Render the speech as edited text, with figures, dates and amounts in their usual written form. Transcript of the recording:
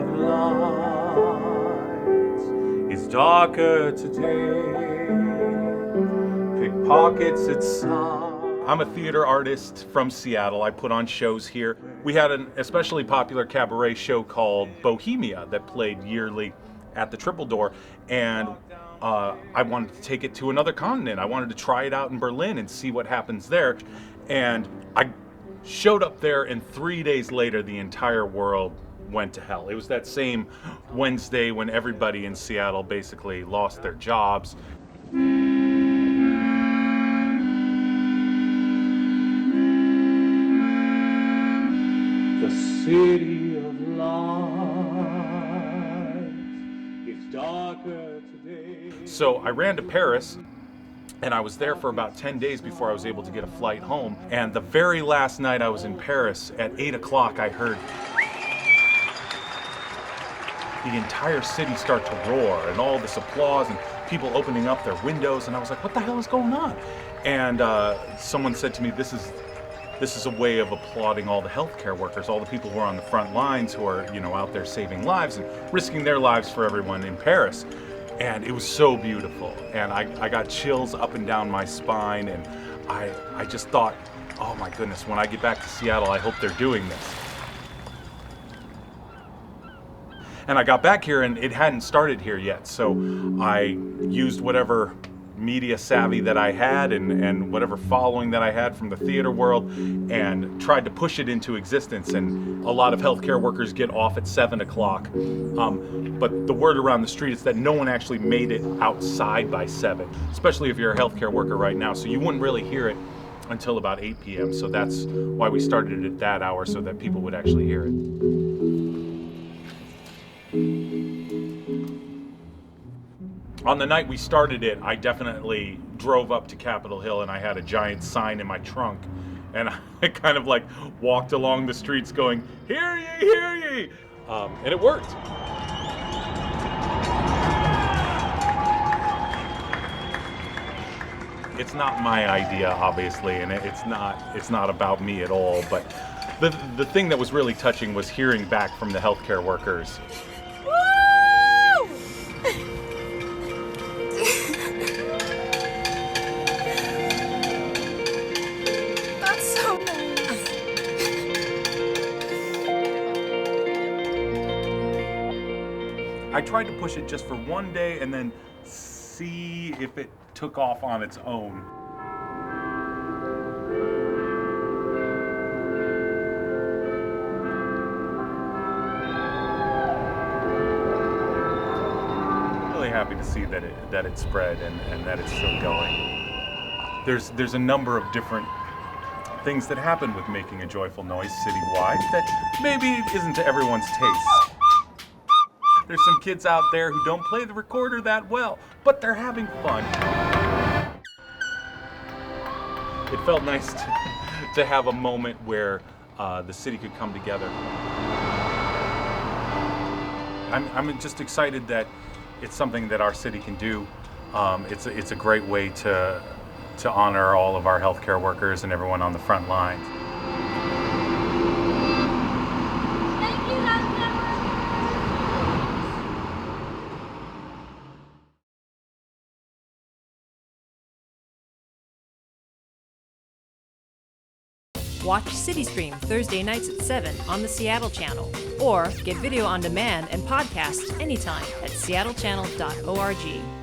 of lights is darker today. Pickpockets at sign. I'm a theater artist from Seattle. I put on shows here. We had an especially popular cabaret show called Bohemia that played yearly at the Triple Door, and I wanted to take it to another continent. I wanted to try it out in Berlin and see what happens there. And I showed up there, and 3 days later, the entire world went to hell. It was that same Wednesday when everybody in Seattle basically lost their jobs. The city of lights is darker today. So I ran to Paris, and I was there for about 10 days before I was able to get a flight home. And the very last night I was in Paris, at 8 o'clock, I heard the entire city start to roar, and all this applause and people opening up their windows, and I was like, what the hell is going on? And someone said to me, this is a way of applauding all the healthcare workers, all the people who are on the front lines, who are, out there saving lives and risking their lives for everyone in Paris. And it was so beautiful. And I got chills up and down my spine, and I just thought, oh my goodness, when I get back to Seattle, I hope they're doing this. And I got back here and it hadn't started here yet, so I used whatever media savvy that I had and whatever following that I had from the theater world, and tried to push it into existence. And a lot of healthcare workers get off at 7 o'clock, but the word around the street is that no one actually made it outside by 7, especially if you're a healthcare worker right now, so you wouldn't really hear it until about 8 p.m. So that's why we started it at that hour, so that people would actually hear it. On the night we started it, I definitely drove up to Capitol Hill, and I had a giant sign in my trunk, and I kind of like walked along the streets going, "Hear ye, hear ye!" And it worked. It's not my idea, obviously, and it's not about me at all, but the thing that was really touching was hearing back from the healthcare workers. I tried to push it just for one day and then see if it took off on its own. Really happy to see that it spread and that it's still going. There's a number of different things that happen with making a joyful noise citywide that maybe isn't to everyone's taste. There's some kids out there who don't play the recorder that well, but they're having fun. It felt nice to have a moment where the city could come together. I'm just excited that it's something that our city can do. It's a great way to honor all of our healthcare workers and everyone on the front lines. Watch CityStream Thursday nights at 7 on the Seattle channel, or get video on demand and podcasts anytime at seattlechannel.org.